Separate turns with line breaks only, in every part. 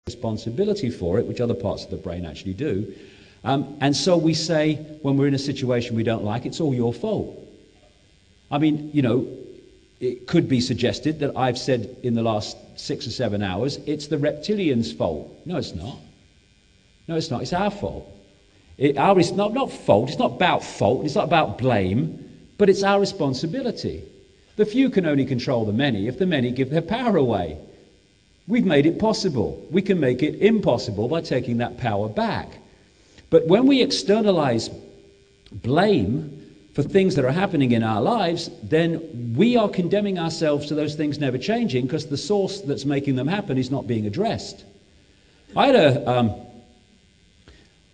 responsibility for it, which other parts of the brain actually do. And so we say, when we're in a situation we don't like, it's all your fault. I mean, you know, it could be suggested that I've said in the last 6 or 7 hours, it's the reptilians' fault. No, it's not. No, it's not. It's our fault. It's not fault. It's not about fault. It's not about blame. But it's our responsibility. The few can only control the many if the many give their power away. We've made it possible. We can make it impossible by taking that power back. But when we externalize blame for things that are happening in our lives, then we are condemning ourselves to those things never changing, because the source that's making them happen is not being addressed. I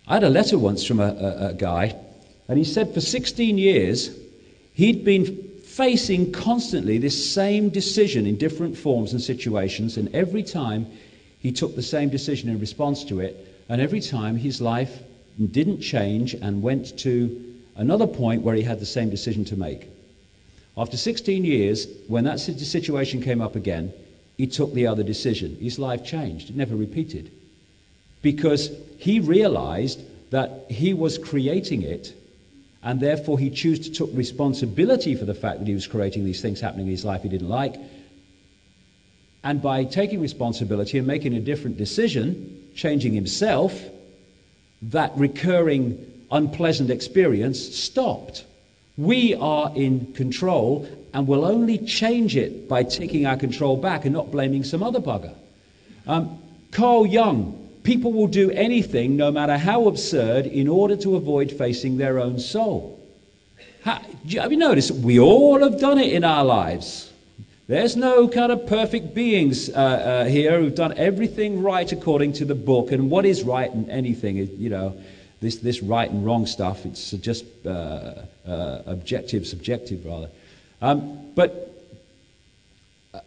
had a letter once from a guy, and he said for 16 years he'd been facing constantly this same decision in different forms and situations, and every time he took the same decision in response to it, and every time his life didn't change and went to another point where he had the same decision to make. After 16 years, when that situation came up again, he took the other decision. His life changed. It never repeated. Because he realized that he was creating it, and therefore he took responsibility for the fact that he was creating these things happening in his life he didn't like. And by taking responsibility and making a different decision, changing himself, that recurring unpleasant experience stopped. We are in control, and we'll only change it by taking our control back and not blaming some other bugger. Carl Jung, people will do anything, no matter how absurd, in order to avoid facing their own soul. Have you noticed? We all have done it in our lives. There's no kind of perfect beings here who've done everything right according to the book, and what is right and anything, you know, this right and wrong stuff, it's just subjective rather. But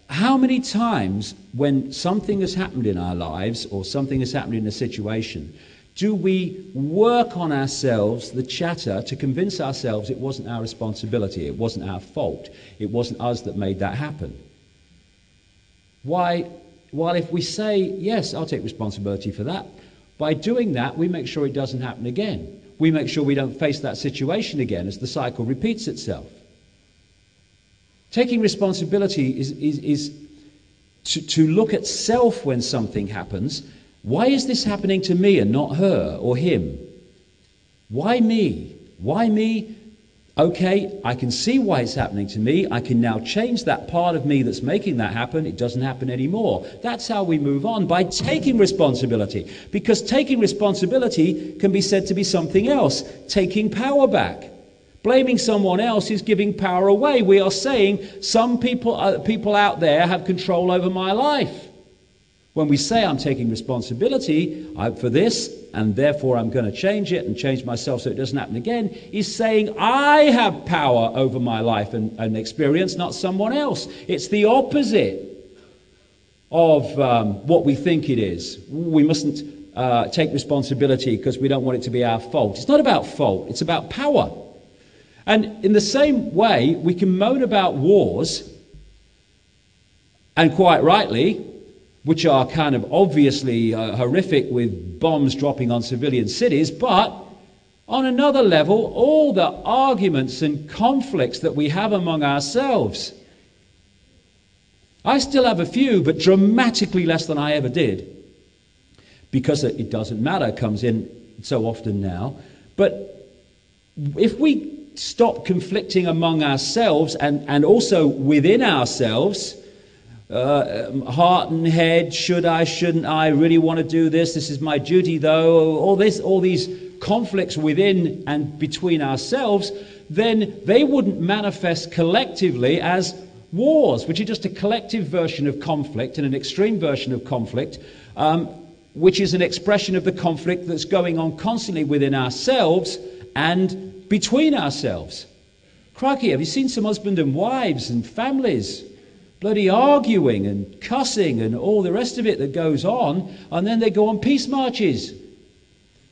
how many times when something has happened in our lives or something has happened in a situation, do we work on ourselves, the chatter, to convince ourselves it wasn't our responsibility, it wasn't our fault, it wasn't us that made that happen? Why? While if we say, yes, I'll take responsibility for that, by doing that, we make sure it doesn't happen again. We make sure we don't face that situation again as the cycle repeats itself. Taking responsibility is to look at self when something happens. Why is this happening to me and not her or him? Why me? Why me? Okay, I can see why it's happening to me. I can now change that part of me that's making that happen. It doesn't happen anymore. That's how we move on, by taking responsibility. Because taking responsibility can be said to be something else, taking power back. Blaming someone else is giving power away. We are saying some people out there have control over my life. When we say I'm taking responsibility for this, and therefore I'm going to change it and change myself so it doesn't happen again, is saying I have power over my life and experience, not someone else. It's the opposite of what we think it is. We mustn't take responsibility because we don't want it to be our fault. It's not about fault, it's about power. And in the same way, we can moan about wars, and quite rightly, which are kind of obviously horrific with bombs dropping on civilian cities, but on another level, all the arguments and conflicts that we have among ourselves. I still have a few, but dramatically less than I ever did, because it doesn't matter, comes in so often now. But if we stop conflicting among ourselves and also within ourselves, heart and head, should I, shouldn't I, really want to do this, this is my duty though, all these conflicts within and between ourselves, then they wouldn't manifest collectively as wars, which are just a collective version of conflict and an extreme version of conflict, which is an expression of the conflict that's going on constantly within ourselves and between ourselves. Crikey, have you seen some husband and wives and families bloody arguing and cussing and all the rest of it that goes on, and then they go on peace marches?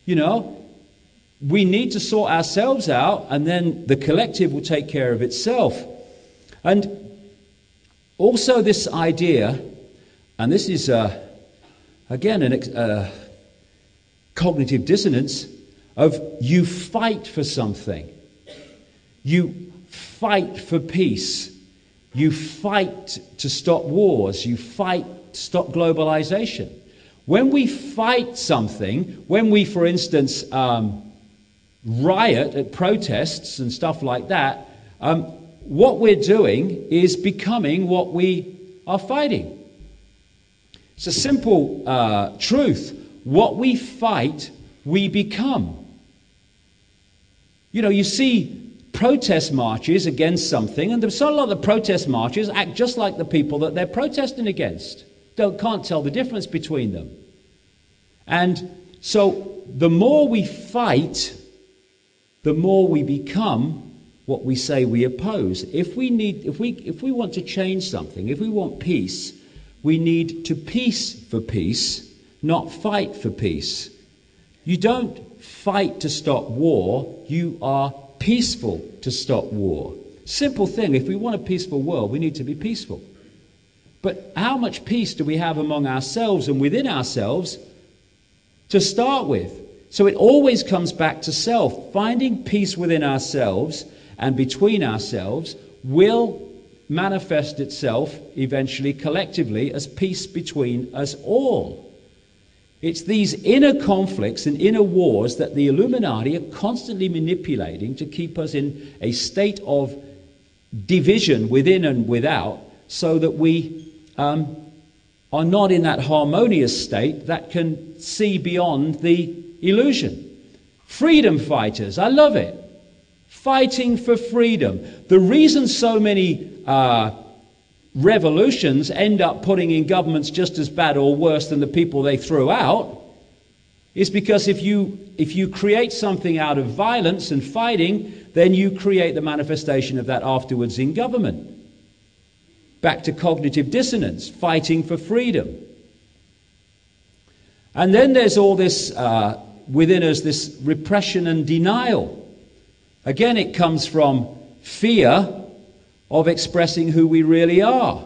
You know, we need to sort ourselves out, and then the collective will take care of itself. And also this idea, and this is again, a cognitive dissonance of you fight for something. You fight for peace. You fight to stop wars. You fight to stop globalization. When we fight something, when we, for instance, riot at protests and stuff like that, what we're doing is becoming what we are fighting. It's a simple truth. What we fight, we become. You know, you see protest marches against something, and a lot of the protest marches act just like the people that they're protesting against. Can't tell the difference between them. And so the more we fight, the more we become what we say we oppose. If we want to change something, if we want peace, we need to peace for peace, not fight for peace. You don't fight to stop war, you are peaceful to stop war. Simple thing, if we want a peaceful world, we need to be peaceful. But how much peace do we have among ourselves and within ourselves to start with? So it always comes back to self. Finding peace within ourselves and between ourselves will manifest itself eventually collectively as peace between us all. It's these inner conflicts and inner wars that the Illuminati are constantly manipulating to keep us in a state of division within and without, so that we are not in that harmonious state that can see beyond the illusion. Freedom fighters, I love it. Fighting for freedom. The reason so many revolutions end up putting in governments just as bad or worse than the people they threw out is because if you create something out of violence and fighting, then you create the manifestation of that afterwards in government. Back to cognitive dissonance, fighting for freedom. And then there's all this within us, this repression and denial. Again, it comes from fear of expressing who we really are,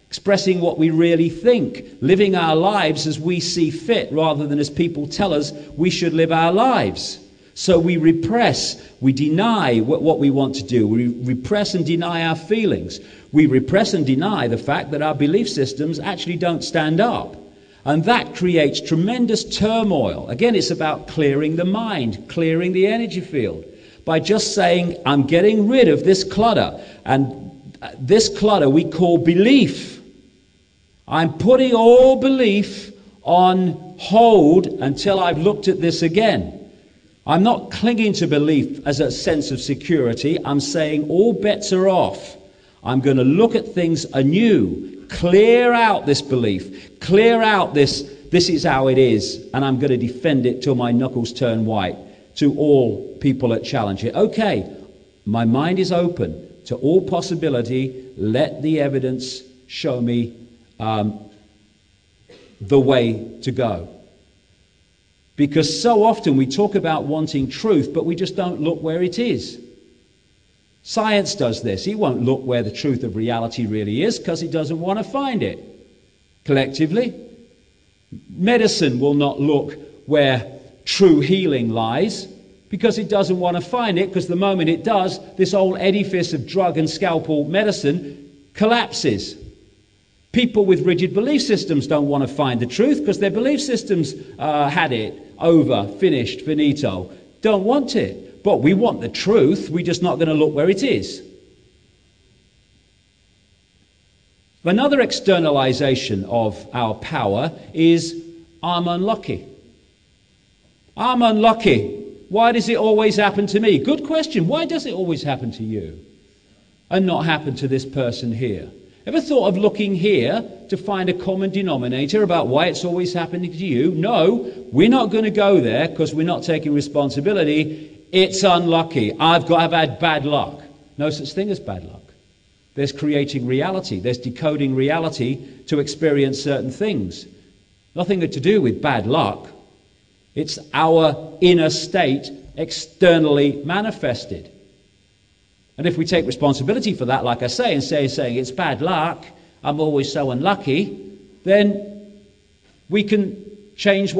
expressing what we really think, living our lives as we see fit rather than as people tell us we should live our lives. So we repress, we deny what we want to do. We repress and deny our feelings. We repress and deny the fact that our belief systems actually don't stand up. And that creates tremendous turmoil. Again, it's about clearing the mind, clearing the energy field. By just saying, I'm getting rid of this clutter. And this clutter we call belief. I'm putting all belief on hold until I've looked at this again. I'm not clinging to belief as a sense of security. I'm saying all bets are off. I'm going to look at things anew. Clear out this belief. Clear out this is how it is. And I'm going to defend it till my knuckles turn white to all people that challenge it. Okay, my mind is open to all possibility. Let the evidence show me the way to go. Because so often we talk about wanting truth, but we just don't look where it is. Science does this. It won't look where the truth of reality really is because it doesn't want to find it. Collectively, medicine will not look where true healing lies because it doesn't want to find it, because the moment it does, this whole edifice of drug and scalpel medicine collapses. People with rigid belief systems don't want to find the truth because their belief systems had it, over, finished, finito. Don't want it. But we want the truth. We're just not going to look where it is. Another externalization of our power is, I'm unlucky. I'm unlucky. Why does it always happen to me? Good question. Why does it always happen to you and not happen to this person here? Ever thought of looking here to find a common denominator about why it's always happening to you? No, we're not going to go there because we're not taking responsibility. It's unlucky. I've had bad luck. No such thing as bad luck. There's creating reality. There's decoding reality to experience certain things. Nothing to do with bad luck. It's our inner state externally manifested. And if we take responsibility for that, like I say, and saying it's bad luck, I'm always so unlucky, then We can change